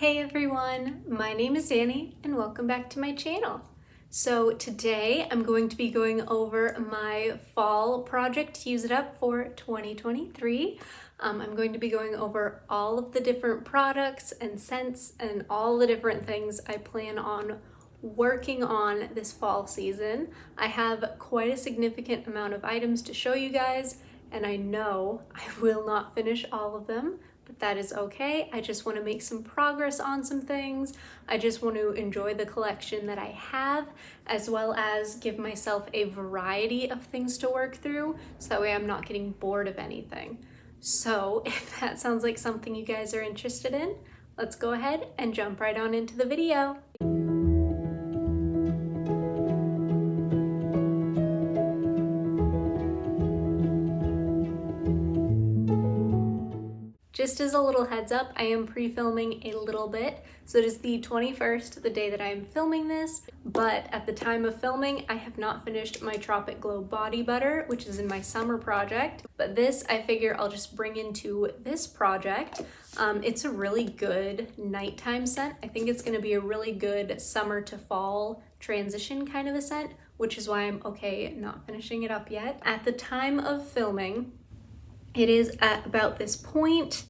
Hey everyone, my name is Danny and welcome back to my channel. So today I'm going to be going over my fall project to use it up for 2023. I'm going to be going over all of the different products and scents and all the different things I plan on working on this fall season. I have quite a significant amount of items to show you guys, and I know I will not finish all of them, but that is okay. I just want to make some progress on some things. I just want to enjoy the collection that I have, as well as give myself a variety of things to work through, so that way I'm not getting bored of anything. So if that sounds like something you guys are interested in, let's go ahead and jump right on into the video. Just as a little heads up, I am pre-filming a little bit. So it is the 21st, the day that I am filming this, but at the time of filming, I have not finished my Tropic Glow body butter, which is in my summer project. But this, I figure I'll just bring into this project. It's a really good nighttime scent. I think it's gonna be a really good summer to fall transition kind of a scent, which is why I'm okay not finishing it up yet. At the time of filming, it is at about this point.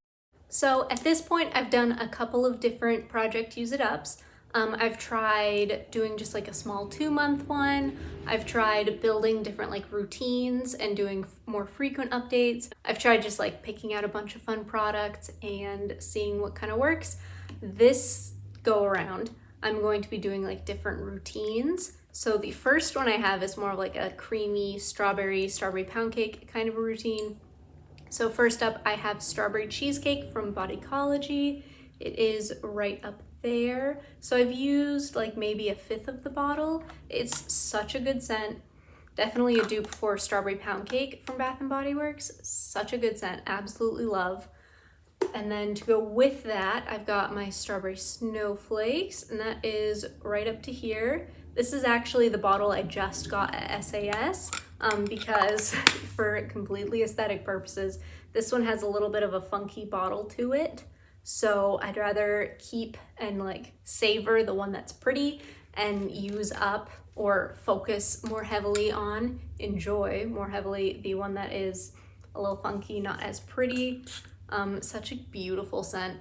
So at this point, I've done a couple of different project use it ups. I've tried doing just like a small 2-month one. I've tried building different like routines and doing more frequent updates. I've tried just like picking out a bunch of fun products and seeing what kind of works. This go around, I'm going to be doing like different routines. So the first one I have is more of like a creamy strawberry pound cake kind of a routine. So first up, I have strawberry cheesecake from Bodycology. It is right up there. So I've used like maybe 1/5 of the bottle. It's such a good scent. Definitely a dupe for strawberry pound cake from Bath & Body Works. Such a good scent, absolutely love. And then to go with that, I've got my strawberry snowflakes, and that is right up to here. This is actually the bottle I just got at SAS because for completely aesthetic purposes, this one has a little bit of a funky bottle to it. So I'd rather keep and like savor the one that's pretty and use up or focus more heavily on, enjoy more heavily the one that is a little funky, not as pretty. Such a beautiful scent.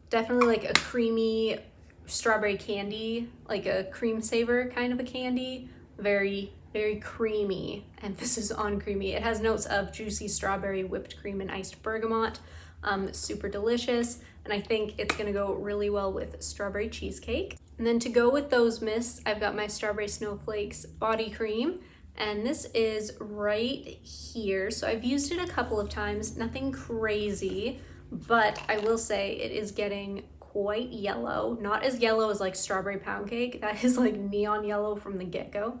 Definitely like a creamy strawberry candy, like a cream saver kind of a candy. Very, very creamy, emphasis on creamy. It has notes of juicy strawberry, whipped cream, and iced bergamot. Super delicious, and I think it's gonna go really well with strawberry cheesecake. And then to go with those mists, I've got my strawberry snowflakes body cream, and this is right here. So I've used it a couple of times, nothing crazy, but I will say it is getting quite yellow. Not as yellow as like strawberry pound cake. That is like neon yellow from the get-go.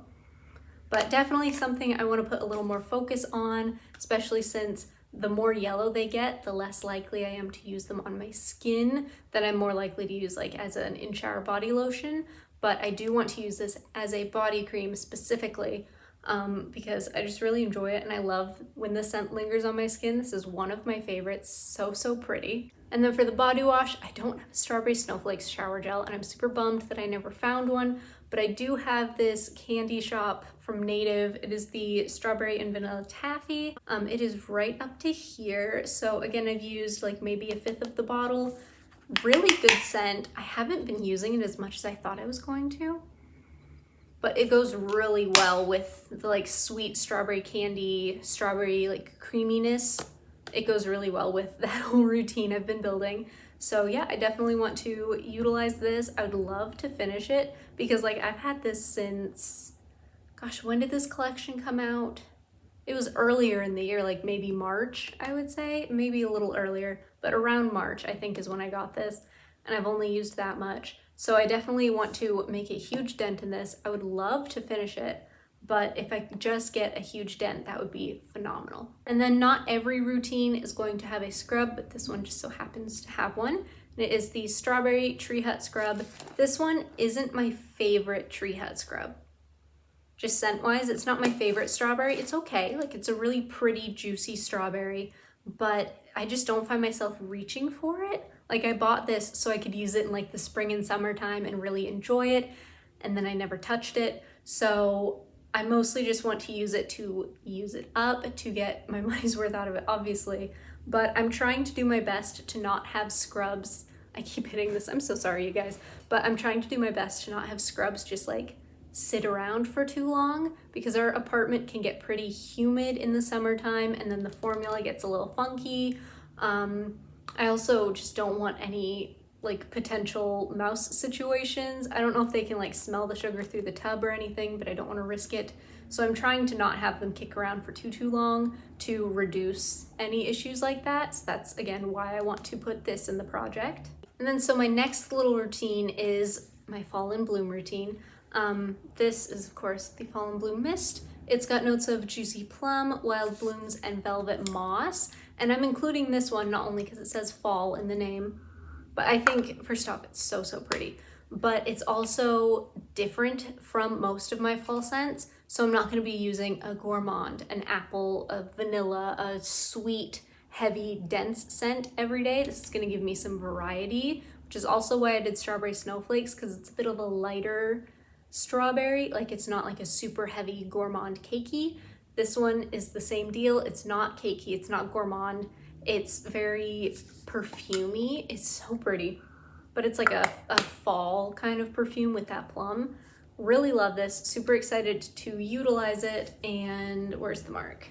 But definitely something I want to put a little more focus on, especially since the more yellow they get, the less likely I am to use them on my skin, that I'm more likely to use like as an in-shower body lotion. But I do want to use this as a body cream specifically because I just really enjoy it, and I love when the scent lingers on my skin. This is one of my favorites. So pretty. And then for the body wash, I don't have a strawberry snowflakes shower gel, and I'm super bummed that I never found one, but I do have this candy shop from Native. It is the strawberry and vanilla taffy. It is right up to here. So again, I've used like maybe 1/5 of the bottle. Really good scent. I haven't been using it as much as I thought I was going to, but it goes really well with the like sweet strawberry candy, strawberry like creaminess. It goes really well with that whole routine I've been building. So yeah, I definitely want to utilize this. I would love to finish it because like I've had this since, gosh, when did this collection come out? It was earlier in the year, like maybe March, I would say, maybe a little earlier, but around March I think is when I got this, and I've only used that much. So I definitely want to make a huge dent in this. I would love to finish it, but if I could just get a huge dent, that would be phenomenal. And then not every routine is going to have a scrub, but this one just so happens to have one. And it is the Strawberry Tree Hut Scrub. This one isn't my favorite Tree Hut scrub. Just scent-wise, it's not my favorite strawberry. It's okay, like it's a really pretty, juicy strawberry, but I just don't find myself reaching for it. Like I bought this so I could use it in like the spring and summertime and really enjoy it, and then I never touched it. So I mostly just want to use it up to get my money's worth out of it, obviously. But I'm trying to do my best to not have scrubs. I keep hitting this, I'm so sorry you guys, but I'm trying to do my best to not have scrubs just like sit around for too long, because our apartment can get pretty humid in the summertime and then the formula gets a little funky. I also just don't want any like potential mouse situations. I don't know if they can like smell the sugar through the tub or anything, but I don't want to risk it. So I'm trying to not have them kick around for too long to reduce any issues like that. So that's again why I want to put this in the project. And then so my next little routine is my fall and bloom routine. This is of course the fall and bloom mist. It's got notes of juicy plum, wild blooms, and velvet moss. And I'm including this one not only because it says fall in the name, but I think first off it's so pretty, but it's also different from most of my fall scents. So I'm not going to be using a gourmand, an apple, a vanilla, a sweet, heavy, dense scent every day. This is going to give me some variety, which is also why I did strawberry snowflakes, because it's a bit of a lighter strawberry. Like it's not like a super heavy gourmand cakey. This one is the same deal. It's not cakey, it's not gourmand. It's very perfumey. It's so pretty, but it's like a fall kind of perfume with that plum. Really love this, super excited to utilize it. And where's the mark?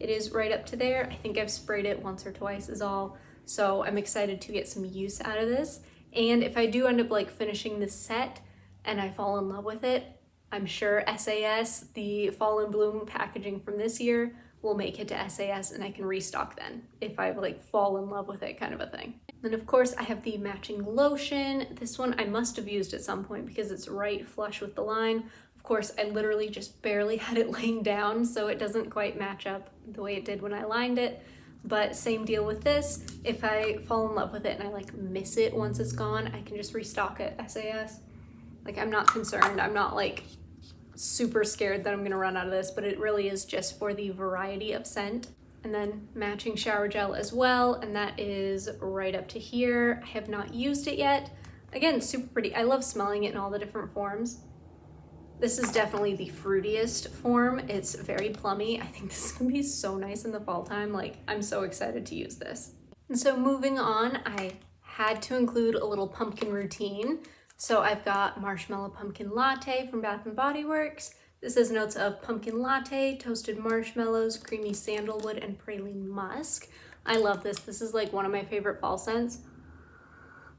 It is right up to there. I think I've sprayed it once or twice is all. So I'm excited to get some use out of this. And if I do end up like finishing this set and I fall in love with it, I'm sure SAS, the fall and bloom packaging from this year, will make it to SAS and I can restock then if I like fall in love with it, kind of a thing. Then of course I have the matching lotion. This one I must have used at some point because it's right flush with the line. Of course I literally just barely had it laying down, so it doesn't quite match up the way it did when I lined it. But same deal with this. If I fall in love with it and I like miss it once it's gone, I can just restock it SAS. Like I'm not concerned. I'm not like super scared that I'm gonna run out of this, but it really is just for the variety of scent. And then matching shower gel as well, and that is right up to here. I have not used it yet. Again, super pretty. I love smelling it in all the different forms. This is definitely the fruitiest form. It's very plummy. I think this is gonna be so nice in the fall time. Like I'm so excited to use this. And so moving on, I had to include a little pumpkin routine. So I've got Marshmallow Pumpkin Latte from Bath & Body Works. This has notes of pumpkin latte, toasted marshmallows, creamy sandalwood, and praline musk. I love this. This is like one of my favorite fall scents.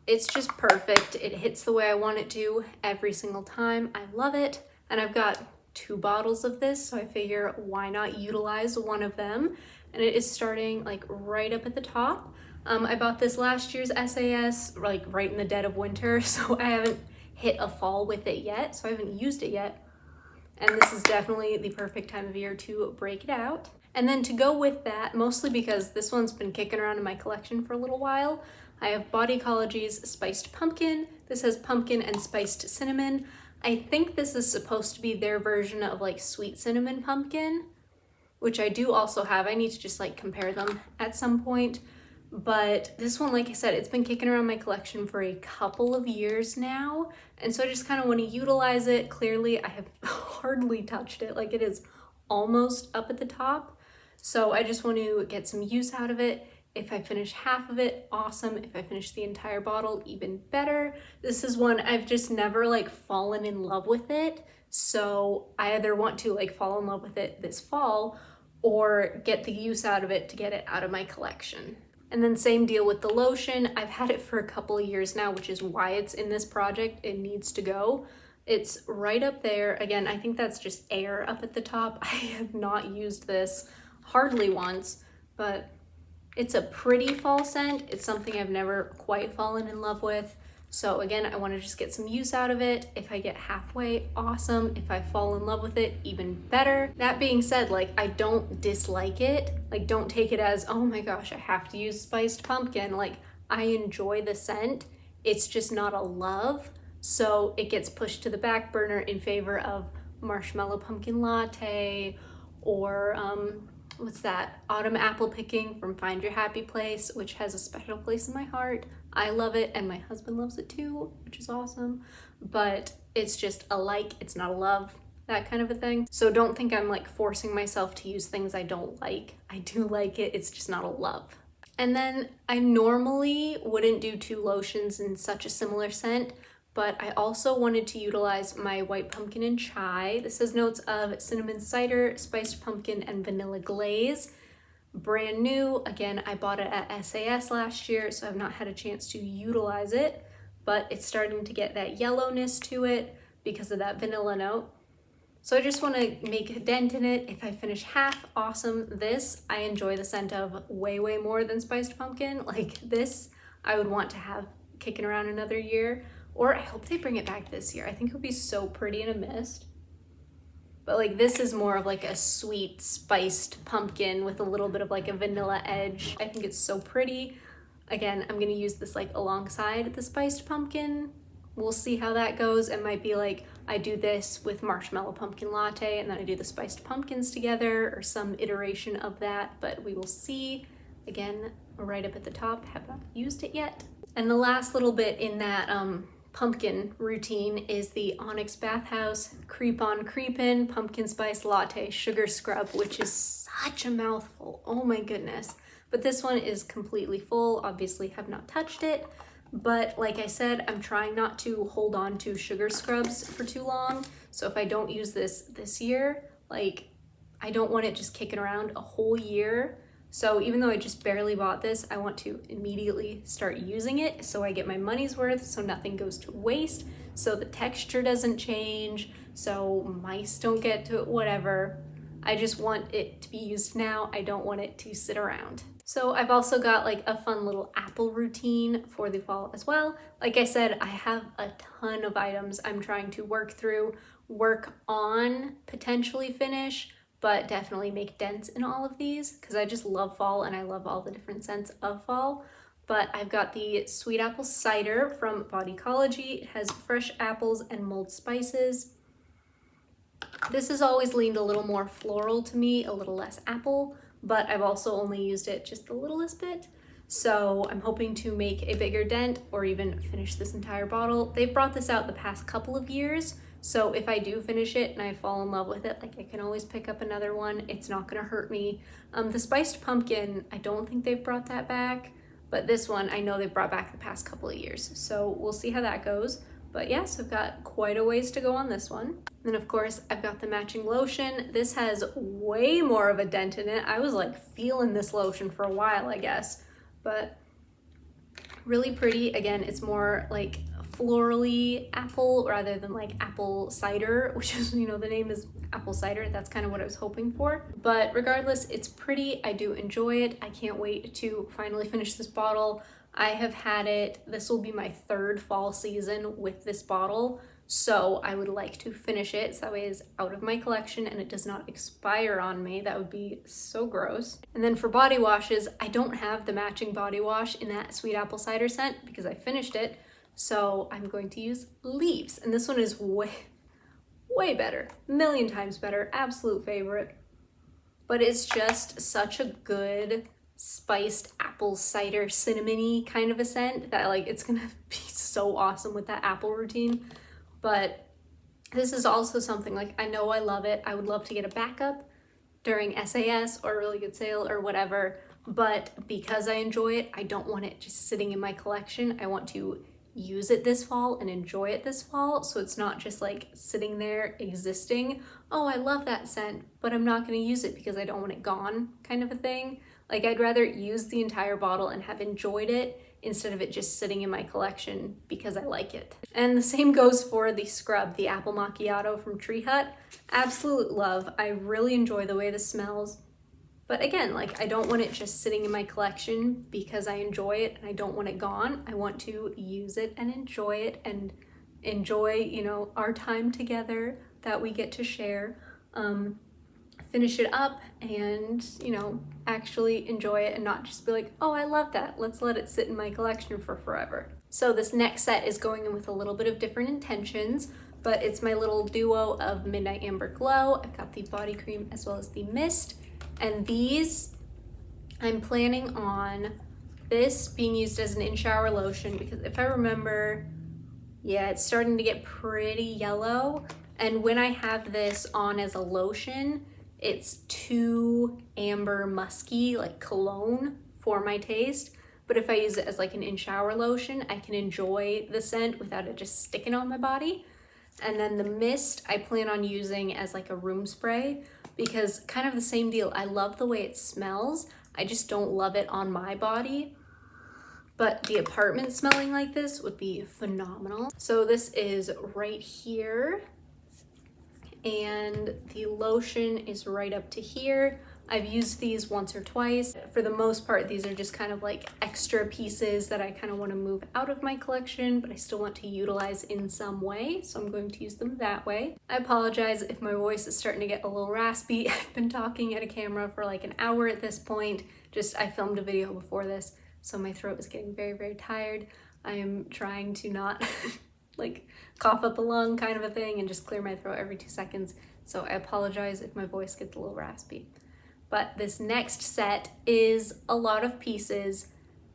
It's just perfect. It hits the way I want it to every single time. I love it. And I've got 2 bottles of this, so I figure why not utilize one of them. And it is starting like right up at the top. I bought this last year's SAS, like right in the dead of winter, so I haven't hit a fall with it yet, so I haven't used it yet. And this is definitely the perfect time of year to break it out. And then to go with that, mostly because this one's been kicking around in my collection for a little while, I have Bodycology's Spiced Pumpkin. This has pumpkin and spiced cinnamon. I think this is supposed to be their version of like sweet cinnamon pumpkin, which I do also have. I need to just like compare them at some point. But this one, like I said, it's been kicking around my collection for a couple of years now. And so I just kind of want to utilize it. Clearly, I have hardly touched it. Like it is almost up at the top. So I just want to get some use out of it. If I finish half of it, awesome. If I finish the entire bottle, even better. This is one I've just never like fallen in love with it. So I either want to like fall in love with it this fall or get the use out of it to get it out of my collection. And then same deal with the lotion. I've had it for a couple of years now, which is why it's in this project. It needs to go. It's right up there. Again, I think that's just air up at the top. I have not used this hardly once, but it's a pretty fall scent. It's something I've never quite fallen in love with. So again, I want to just get some use out of it. If I get halfway, awesome. If I fall in love with it, even better. That being said, like I don't dislike it. Like don't take it as, oh my gosh, I have to use spiced pumpkin. Like I enjoy the scent. It's just not a love. So it gets pushed to the back burner in favor of Marshmallow Pumpkin Latte or what's that? Autumn Apple Picking from Find Your Happy Place, which has a special place in my heart. I love it and my husband loves it too, which is awesome, but it's just a like, it's not a love, that kind of a thing. So don't think I'm like forcing myself to use things I don't like. I do like it, it's just not a love. And then I normally wouldn't do 2 lotions in such a similar scent, but I also wanted to utilize my white pumpkin and chai. This has notes of cinnamon cider, spiced pumpkin, and vanilla glaze. Brand new. Again, I bought it at SAS last year, so I've not had a chance to utilize it, but it's starting to get that yellowness to it because of that vanilla note. So I just want to make a dent in it. If I finish half, awesome. This I enjoy the scent of way more than spiced pumpkin. Like this I would want to have kicking around another year, or I hope they bring it back this year. I think it would be so pretty in a mist. But like this is more of like a sweet spiced pumpkin with a little bit of like a vanilla edge. I think it's so pretty. Again, I'm gonna use this like alongside the spiced pumpkin. We'll see how that goes. It might be like I do this with marshmallow pumpkin latte and then I do the spiced pumpkins together or some iteration of that, but we will see. Again, right up at the top, have not used it yet. And the last little bit in that pumpkin routine is the Onyx Bathhouse Creep On Creepin' Pumpkin Spice Latte Sugar Scrub, which is such a mouthful. Oh my goodness. But this one is completely full. Obviously have not touched it. But like I said, I'm trying not to hold on to sugar scrubs for too long. So if I don't use this year, like I don't want it just kicking around a whole year. So even though I just barely bought this, I want to immediately start using it so I get my money's worth, so nothing goes to waste, so the texture doesn't change, so mice don't get to it, whatever. I just want it to be used now. I don't want it to sit around. So I've also got like a fun little apple routine for the fall as well. Like I said, I have a ton of items I'm trying to work through, work on, potentially finish, but definitely make dents in all of these because I just love fall and I love all the different scents of fall. But I've got the sweet apple cider from Bodycology. It has fresh apples and mulled spices. This has always leaned a little more floral to me, a little less apple, but I've also only used it just the littlest bit. So I'm hoping to make a bigger dent or even finish this entire bottle. They've brought this out the past couple of years, so if I do finish it and I fall in love with it, like I can always pick up another one. It's not gonna hurt me. The spiced pumpkin, I don't think they've brought that back, but this one I know they've brought back the past couple of years. So we'll see how that goes. But yes, I've got quite a ways to go on this one. Then of course, I've got the matching lotion. This has way more of a dent in it. I was like feeling this lotion for a while, I guess, but really pretty. Again, it's more like florally apple rather than like apple cider, which is, you know, the name is apple cider. That's kind of what I was hoping for. But regardless, it's pretty. I do enjoy it. I can't wait to finally finish this bottle. I have had it, this will be my 3rd fall season with this bottle, so I would like to finish it so that way it's out of my collection and it does not expire on me. That would be so gross. And then for body washes, I don't have the matching body wash in that sweet apple cider scent because I finished it, so I'm going to use Leaves, and this one is way better, a million times better, absolute favorite. But it's just such a good spiced apple cider cinnamony kind of a scent that like it's gonna be so awesome with that apple routine. But this is also something like I know I love it. I would love to get a backup during SAS or a really good sale or whatever, but because I enjoy it, I don't want it just sitting in my collection. I want to use it this fall and enjoy it this fall, so it's not just like sitting there existing. Oh, I love that scent, but I'm not going to use it because I don't want it gone kind of a thing. Like I'd rather use the entire bottle and have enjoyed it instead of it just sitting in my collection because I like it. And the same goes for the scrub, the apple macchiato from Tree Hut. Absolute love. I really enjoy the way this smells. But again, like I don't want it just sitting in my collection because I enjoy it and I don't want it gone. I want to use it and enjoy you know, our time together that we get to share. Finish it up and, you know, actually enjoy it and not just be like, oh, I love that. Let's let it sit in my collection for forever. So this next set is going in with a little bit of different intentions, but it's my little duo of Midnight Amber Glow. I've got the body cream as well as the mist. And these I'm planning on this being used as an in-shower lotion because if I remember, yeah, it's starting to get pretty yellow. And when I have this on as a lotion, it's too amber musky, like cologne for my taste. But if I use it as like an in-shower lotion, I can enjoy the scent without it just sticking on my body. And then the mist I plan on using as like a room spray because kind of the same deal. I love the way it smells. I just don't love it on my body. But the apartment smelling like this would be phenomenal. So this is right here. And the lotion is right up to here. I've used these once or twice. For the most part, these are just kind of like extra pieces that I kind of want to move out of my collection, but I still want to utilize in some way. So I'm going to use them that way. I apologize if my voice is starting to get a little raspy. I've been talking at a camera for like an hour at this point. I filmed a video before this, so my throat is getting very, very tired. I am trying to not like cough up a lung kind of a thing and just clear my throat every 2 seconds. So I apologize if my voice gets a little raspy. But this next set is a lot of pieces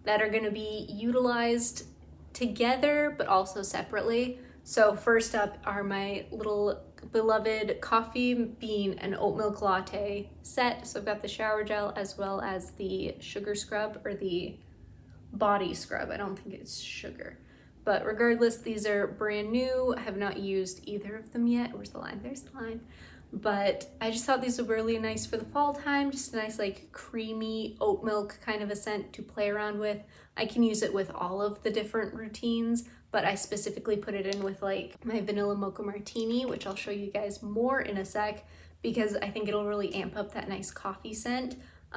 that are gonna be utilized together, but also separately. So first up are my little beloved coffee bean and oat milk latte set. So I've got the shower gel as well as the sugar scrub or the body scrub. I don't think it's sugar. But regardless, these are brand new. I have not used either of them yet. Where's the line? There's the line. But I just thought these were really nice for the fall time. Just a nice like creamy oat milk kind of a scent to play around with. I can use it with all of the different routines, but I specifically put it in with like my vanilla mocha martini, which I'll show you guys more in a sec because I think it'll really amp up that nice coffee scent.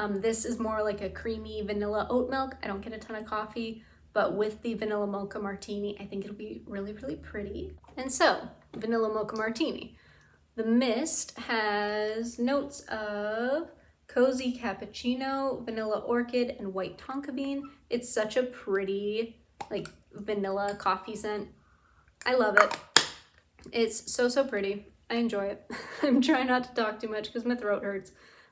This is more like a creamy vanilla oat milk. I don't get a ton of coffee, but with the vanilla mocha martini, I think it'll be really, really pretty. And so, vanilla mocha martini. The mist has notes of cozy cappuccino, vanilla orchid, and white tonka bean. It's such a pretty like vanilla coffee scent. I love it. It's so, so pretty. I enjoy it. I'm trying not to talk too much because my throat hurts,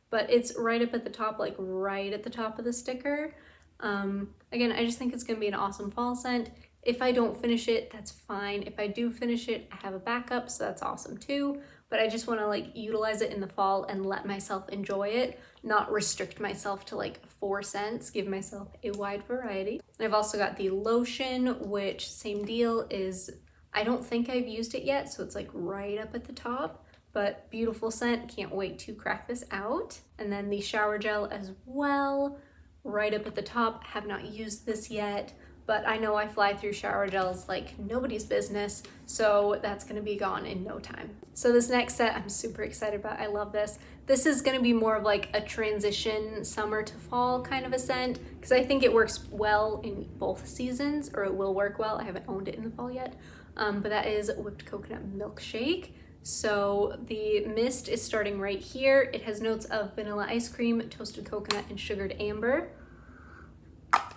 but it's right up at the top, like right at the top of the sticker. Again, I just think it's gonna be an awesome fall scent. If I don't finish it, that's fine. If I do finish it, I have a backup, so that's awesome too. But I just wanna like utilize it in the fall and let myself enjoy it, not restrict myself to like 4 scents, give myself a wide variety. And I've also got the lotion, which same deal is, I don't think I've used it yet, so it's like right up at the top, but beautiful scent, can't wait to crack this out. And then the shower gel as well, right up at the top, have not used this yet, but I know I fly through shower gels like nobody's business, so that's gonna be gone in no time. So this next set I'm super excited about. I love this. This is gonna be more of like a transition summer to fall kind of a scent, because I think it works well in both seasons, or it will work well. I haven't owned it in the fall yet, but that is whipped coconut milkshake. So the mist is starting right here. It has notes of vanilla ice cream, toasted coconut, and sugared amber.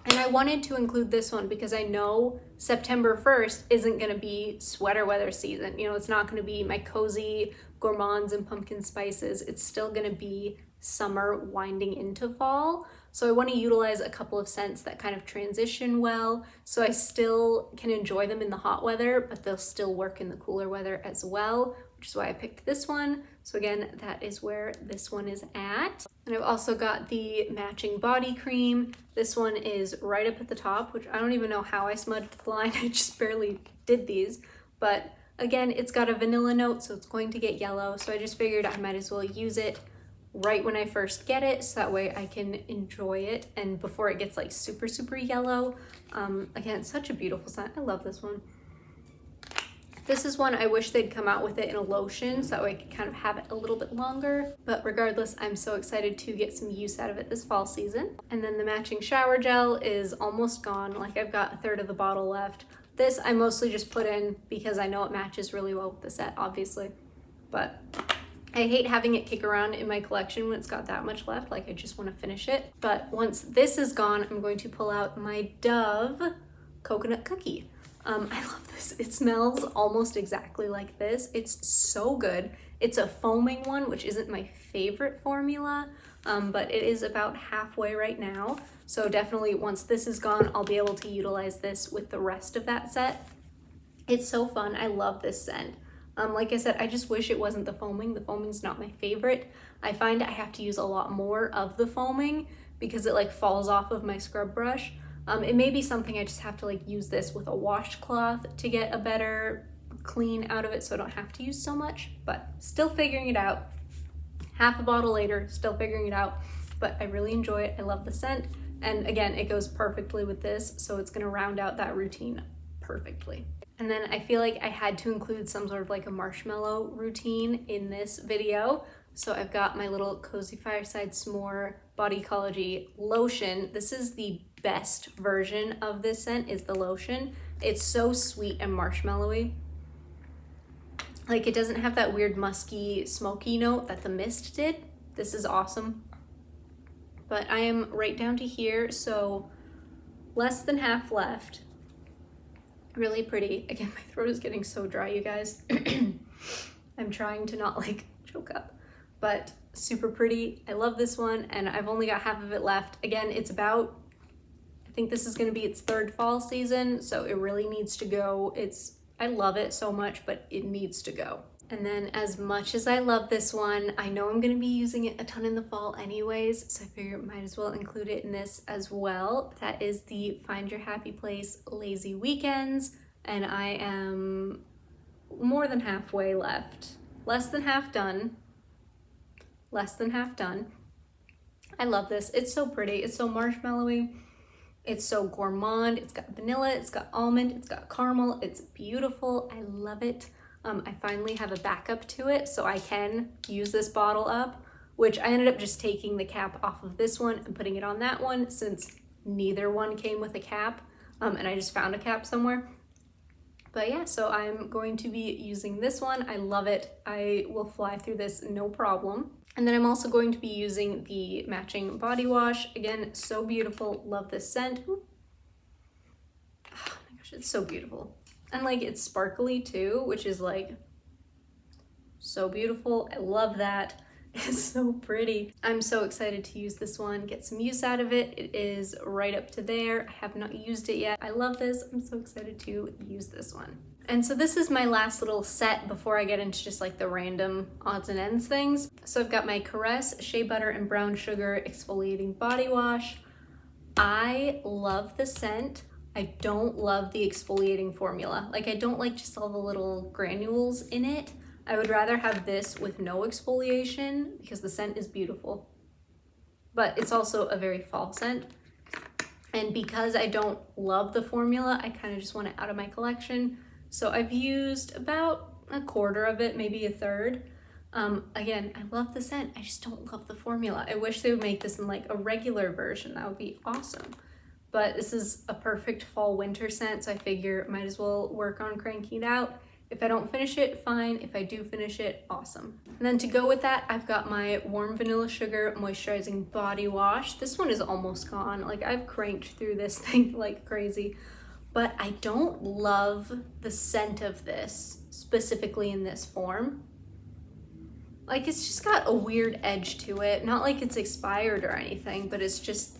And I wanted to include this one because I know September 1st isn't gonna be sweater weather season. You know, it's not gonna be my cozy gourmands and pumpkin spices. It's still gonna be summer winding into fall. So I wanna utilize a couple of scents that kind of transition well, so I still can enjoy them in the hot weather, but they'll still work in the cooler weather as well, which is why I picked this one. So again, that is where this one is at. And I've also got the matching body cream. This one is right up at the top, which I don't even know how I smudged the line. I just barely did these. But again, it's got a vanilla note, so it's going to get yellow. So I just figured I might as well use it right when I first get it, so that way I can enjoy it and before it gets like super, super yellow. Again, such a beautiful scent. I love this one. This is one I wish they'd come out with it in a lotion so that way I could kind of have it a little bit longer. But regardless, I'm so excited to get some use out of it this fall season. And then the matching shower gel is almost gone. Like I've got a third of the bottle left. This I mostly just put in because I know it matches really well with the set, obviously. But I hate having it kick around in my collection when it's got that much left. Like I just want to finish it. But once this is gone, I'm going to pull out my Dove coconut cookie. I love this. It smells almost exactly like this. It's so good. It's a foaming one, which isn't my favorite formula, but it is about halfway right now. So definitely once this is gone, I'll be able to utilize this with the rest of that set. It's so fun. I love this scent. Like I said, I just wish it wasn't the foaming. The foaming's not my favorite. I find I have to use a lot more of the foaming because it like falls off of my scrub brush. It may be something I just have to like use this with a washcloth to get a better clean out of it so I don't have to use so much, but still figuring it out. Half a bottle later, still figuring it out, but I really enjoy it. I love the scent. And again, it goes perfectly with this, so it's gonna round out that routine perfectly. And then I feel like I had to include some sort of like a marshmallow routine in this video. So I've got my little Cozy Fireside S'more Body Ecology lotion. This is the best version of this scent, is the lotion. It's so sweet and marshmallowy. Like it doesn't have that weird musky, smoky note that the mist did. This is awesome. But I am right down to here, so less than half left. Really pretty. Again, my throat is getting so dry, you guys. I'm trying to not like choke up, but super pretty. I love this one, and I've only got half of it left. Again, it's about, I think this is gonna be its third fall season, so it really needs to go. I love it so much, but it needs to go. And then as much as I love this one, I know I'm gonna be using it a ton in the fall anyways, so I figure I might as well include it in this as well. That is the Find Your Happy Place Lazy Weekends, and I am more than halfway left. Less than half done. Less than half done. I love this. It's so pretty. It's so marshmallowy. It's so gourmand. It's got vanilla, it's got almond, it's got caramel. It's beautiful. I love it. I finally have a backup to it, so I can use this bottle up, which I ended up just taking the cap off of this one and putting it on that one since neither one came with a cap, and I just found a cap somewhere. But yeah, so I'm going to be using this one. I love it. I will fly through this no problem. And then I'm also going to be using the matching body wash. Again, so beautiful. Love this scent. Ooh. Oh my gosh, it's so beautiful. And like it's sparkly too, which is like so beautiful. I love that. It's so pretty. I'm so excited to use this one, get some use out of it. It is right up to there. I have not used it yet. I love this. I'm so excited to use this one. And so this is my last little set before I get into just like the random odds and ends things. So I've got my Caress Shea Butter and Brown Sugar Exfoliating Body Wash. I love the scent. I don't love the exfoliating formula. Like I don't like just all the little granules in it. I would rather have this with no exfoliation because the scent is beautiful. But it's also a very fall scent. And because I don't love the formula, I kind of just want it out of my collection. So I've used about a quarter of it, maybe a third. Again, I love the scent. I just don't love the formula. I wish they would make this in like a regular version. That would be awesome. But this is a perfect fall winter scent, so I figure might as well work on cranking it out. If I don't finish it, fine. If I do finish it, awesome. And then to go with that, I've got my Warm Vanilla Sugar Moisturizing Body Wash. This one is almost gone. Like I've cranked through this thing like crazy, but I don't love the scent of this, specifically in this form. Like it's just got a weird edge to it. Not like it's expired or anything, but it's just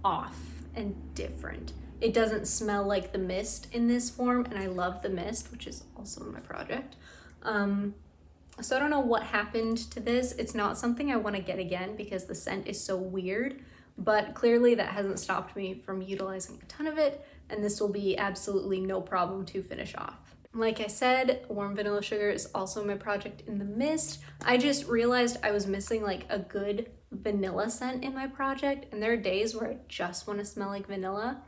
off and different. It doesn't smell like the mist in this form, and I love the mist, which is also in my project. So I don't know what happened to this. It's not something I want to get again because the scent is so weird, but clearly that hasn't stopped me from utilizing a ton of it, and this will be absolutely no problem to finish off. Like I said, Warm Vanilla Sugar is also my project in the mist. I just realized I was missing like a good vanilla scent in my project, and there are days where I just want to smell like vanilla.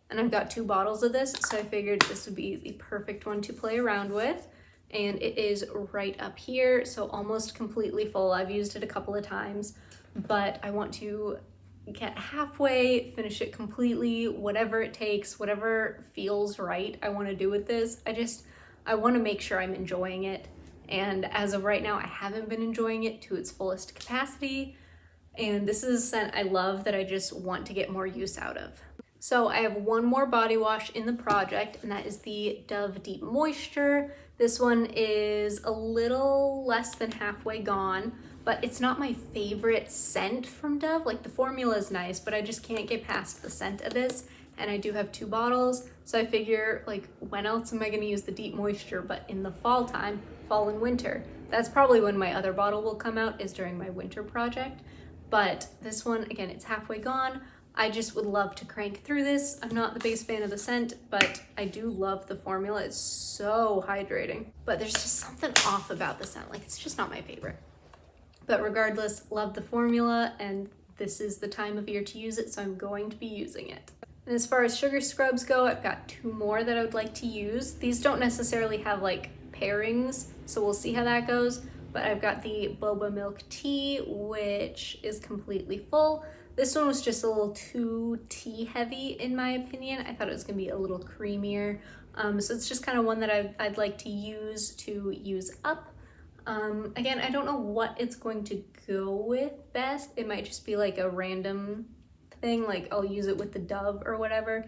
And I've got 2 bottles of this, so I figured this would be the perfect one to play around with. And it is right up here, so almost completely full. I've used it a couple of times, but I want to get halfway, finish it completely, whatever it takes, whatever feels right I want to do with this. I want to make sure I'm enjoying it. And as of right now, I haven't been enjoying it to its fullest capacity. And this is a scent I love that I just want to get more use out of. So I have one more body wash in the project, and that is the Dove Deep Moisture. This one is a little less than halfway gone, but it's not my favorite scent from Dove. Like the formula is nice, but I just can't get past the scent of this. And I do have 2 bottles, so I figure like when else am I gonna use the deep moisture but in the fall time, fall and winter. That's probably when my other bottle will come out, is during my winter project. But this one, again, it's halfway gone. I just would love to crank through this. I'm not the biggest fan of the scent, but I do love the formula. It's so hydrating, but there's just something off about the scent. Like it's just not my favorite. But regardless, love the formula, and this is the time of year to use it, so I'm going to be using it. And as far as sugar scrubs go, I've got 2 more that I would like to use. These don't necessarily have like pairings, so we'll see how that goes. But I've got the boba milk tea, which is completely full. This one was just a little too tea heavy in my opinion. I thought it was gonna be a little creamier. So it's just kind of one that I'd like to use up. Again, I don't know what it's going to go with best. It might just be like a random thing, like I'll use it with the Dove or whatever.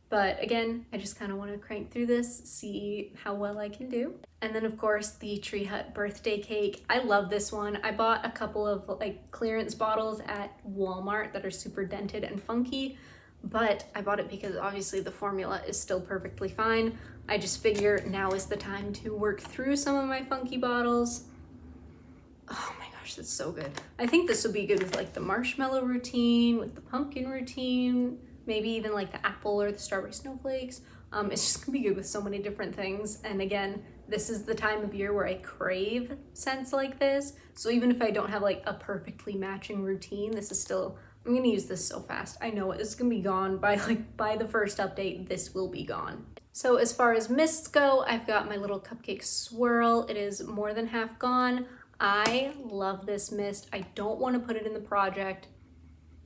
But again, I just kind of want to crank through this, see how well I can do. And then of course the Tree Hut birthday cake. I love this one. I bought a couple of like clearance bottles at Walmart that are super dented and funky, but I bought it because obviously the formula is still perfectly fine. I just figure now is the time to work through some of my funky bottles. Oh my gosh, that's so good. I think this would be good with like the marshmallow routine, with the pumpkin routine, maybe even like the apple or the strawberry snowflakes. It's just gonna be good with so many different things. And again, this is the time of year where I crave scents like this. So even if I don't have like a perfectly matching routine, this is still, I'm gonna use this so fast. I know it's gonna be gone by the first update, this will be gone. So as far as mists go, I've got my little cupcake swirl. It is more than half gone. I love this mist. I don't want to put it in the project,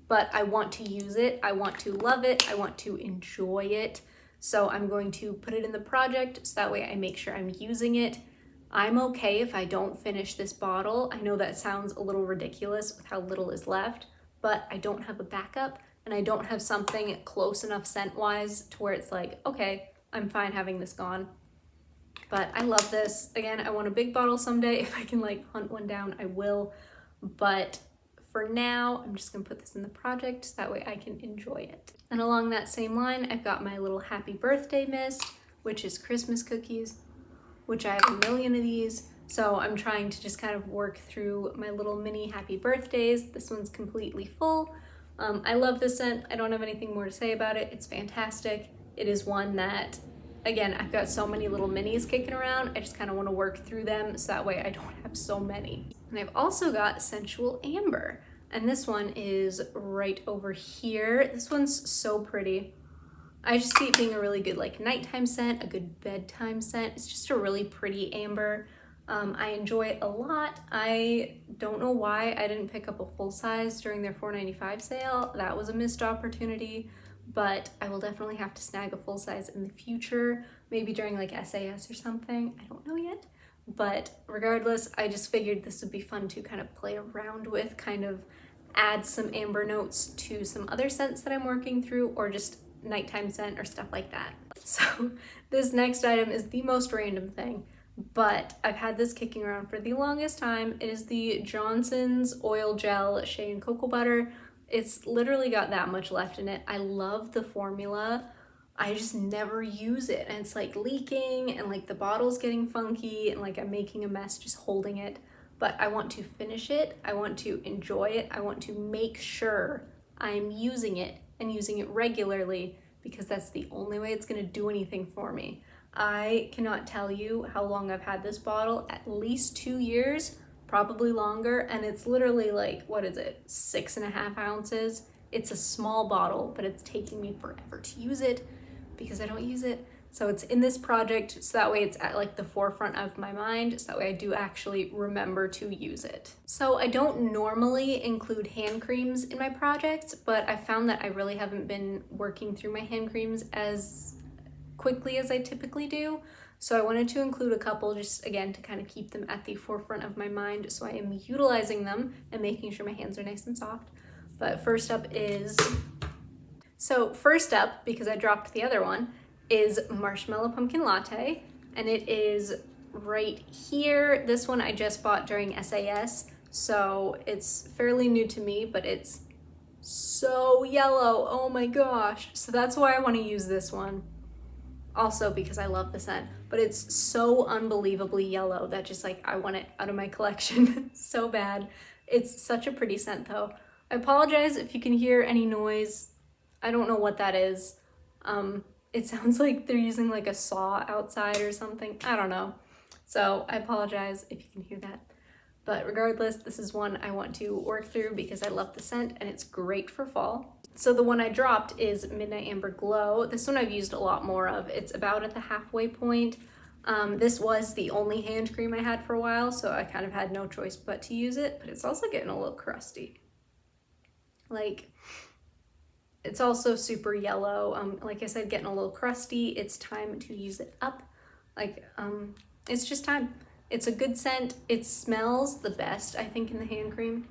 but I want to use it. I want to love it. I want to enjoy it. So I'm going to put it in the project so that way I make sure I'm using it. I'm okay if I don't finish this bottle. I know that sounds a little ridiculous with how little is left, but I don't have a backup and I don't have something close enough scent-wise to where it's like, okay, I'm fine having this gone. But I love this. Again, I want a big bottle someday. If I can like hunt one down, I will. But for now, I'm just gonna put this in the project so that way I can enjoy it. And along that same line, I've got my little happy birthday mist, which is Christmas cookies, which I have a million of these. So I'm trying to just kind of work through my little mini happy birthdays. This one's completely full. I love this scent. I don't have anything more to say about it. It's fantastic. It is one that, again, I've got so many little minis kicking around. I just kind of want to work through them so that way I don't have so many. And I've also got Sensual Amber, and this one is right over here. This one's so pretty. I just see it being a really good like nighttime scent, a good bedtime scent. It's just a really pretty amber. I enjoy it a lot. I don't know why I didn't pick up a full size during their $4.95 sale. That was a missed opportunity, but I will definitely have to snag a full size in the future, maybe during like SAS or something. I don't know yet, but regardless, I just figured this would be fun to kind of play around with, kind of add some amber notes to some other scents that I'm working through, or just nighttime scent or stuff like that. So this next item is the most random thing, but I've had this kicking around for the longest time. It is the Johnson's Oil Gel Shea and Cocoa Butter. It's literally got that much left in it. I love the formula. I just never use it, and it's like leaking and like the bottle's getting funky and like I'm making a mess just holding it. But I want to finish it. I want to enjoy it. I want to make sure I'm using it and using it regularly, because that's the only way it's gonna do anything for me. I cannot tell you how long I've had this bottle, at least 2 years, probably longer, and it's literally like, what is it, 6.5 ounces? It's a small bottle, but it's taking me forever to use it because I don't use it. So it's in this project, so that way it's at like the forefront of my mind, so that way I do actually remember to use it. So I don't normally include hand creams in my projects, but I found that I really haven't been working through my hand creams as quickly as I typically do. So I wanted to include a couple, just again to kind of keep them at the forefront of my mind, so I am utilizing them and making sure my hands are nice and soft. But first up, because I dropped the other one, is Marshmallow Pumpkin Latte, and it is right here. This one I just bought during SAS, So it's fairly new to me, but it's so yellow. Oh my gosh. So that's why I want to use this one. Also because I love the scent, but it's so unbelievably yellow that just like I want it out of my collection so bad. It's such a pretty scent though. I apologize if you can hear any noise. I don't know what that is. It sounds like they're using like a saw outside or something. I don't know. So I apologize if you can hear that. But regardless, this is one I want to work through because I love the scent and it's great for fall. So the one I dropped is Midnight Amber Glow. This one I've used a lot more of. It's about at the halfway point. This was the only hand cream I had for a while, so I kind of had no choice but to use it, but it's also getting a little crusty. Like, it's also super yellow. Like I said, getting a little crusty. It's time to use it up. Like, it's just time. It's a good scent. It smells the best, I think, in the hand cream.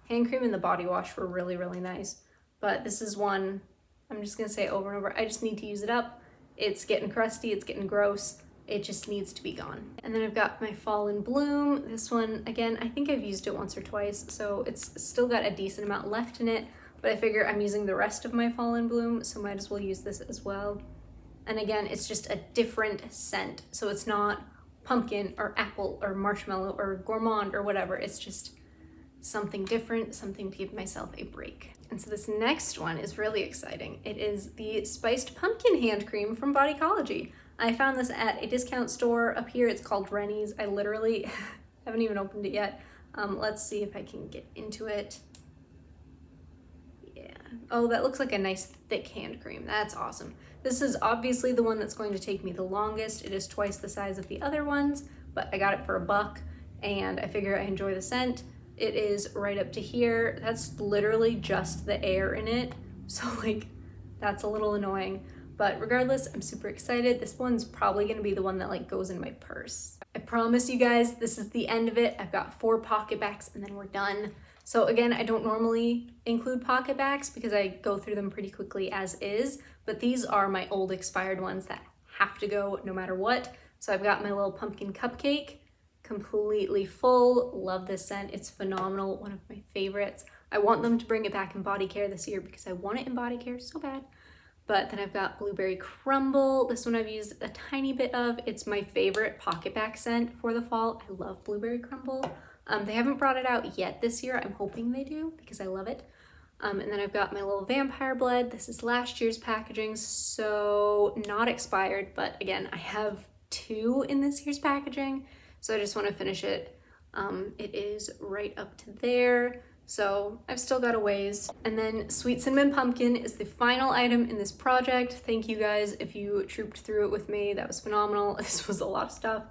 Hand cream and the body wash were really, really nice. But this is one, I'm just gonna say over and over, I just need to use it up. It's getting crusty, it's getting gross. It just needs to be gone. And then I've got my Fall in Bloom. This one, again, I think I've used it once or twice, so it's still got a decent amount left in it, but I figure I'm using the rest of my Fall in Bloom, so might as well use this as well. And again, it's just a different scent. So it's not pumpkin or apple or marshmallow or gourmand or whatever. It's just something different, something to give myself a break. And so this next one is really exciting. It is the Spiced Pumpkin Hand Cream from Bodycology. I found this at a discount store up here. It's called Rennie's. I literally haven't even opened it yet. Let's see if I can get into it. Yeah. Oh, that looks like a nice thick hand cream. That's awesome. This is obviously the one that's going to take me the longest. It is twice the size of the other ones, but I got it for $1 and I figure I enjoy the scent. It is right up to here. That's literally just the air in it. So like, that's a little annoying. But regardless, I'm super excited. This one's probably gonna be the one that like goes in my purse. I promise you guys, this is the end of it. I've got 4 pocket bacs and then we're done. So again, I don't normally include pocket bacs because I go through them pretty quickly as is, but these are my old expired ones that have to go no matter what. So I've got my little pumpkin cupcake, completely full. Love this scent. It's phenomenal. One of my favorites. I want them to bring it back in body care this year because I want it in body care so bad. But then I've got Blueberry Crumble. This one I've used a tiny bit of. It's my favorite pocket bac scent for the fall. I love Blueberry Crumble. They haven't brought it out yet this year. I'm hoping they do because I love it. And then I've got my little Vampire Blood. This is last year's packaging, so not expired. But again, I have 2 in this year's packaging. So I just want to finish it. It is right up to there. So I've still got a ways. And then Sweet Cinnamon Pumpkin is the final item in this project. Thank you guys if you trooped through it with me. That was phenomenal. This was a lot of stuff.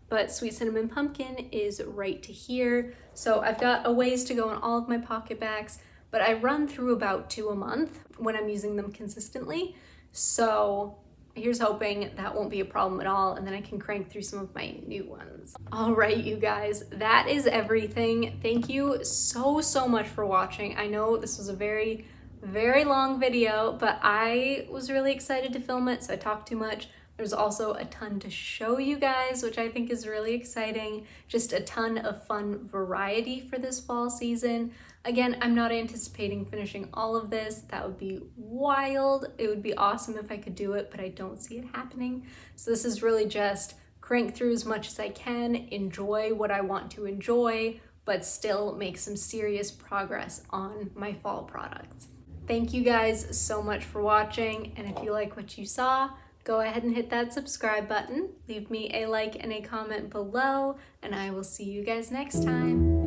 But Sweet Cinnamon Pumpkin is right to here. So I've got a ways to go on all of my pocket bacs, but I run through about 2 a month when I'm using them consistently. So here's hoping that won't be a problem at all, and then I can crank through some of my new ones. All right, you guys, that is everything. Thank you so much for watching. I know this was a very long video, but I was really excited to film it, so I talked too much. There's also a ton to show you guys, which I think is really exciting. Just a ton of fun variety for this fall season. Again, I'm not anticipating finishing all of this. That would be wild. It would be awesome if I could do it, but I don't see it happening. So this is really just crank through as much as I can, enjoy what I want to enjoy, but still make some serious progress on my fall products. Thank you guys so much for watching, and if you like what you saw, go ahead and hit that subscribe button, leave me a like and a comment below, and I will see you guys next time.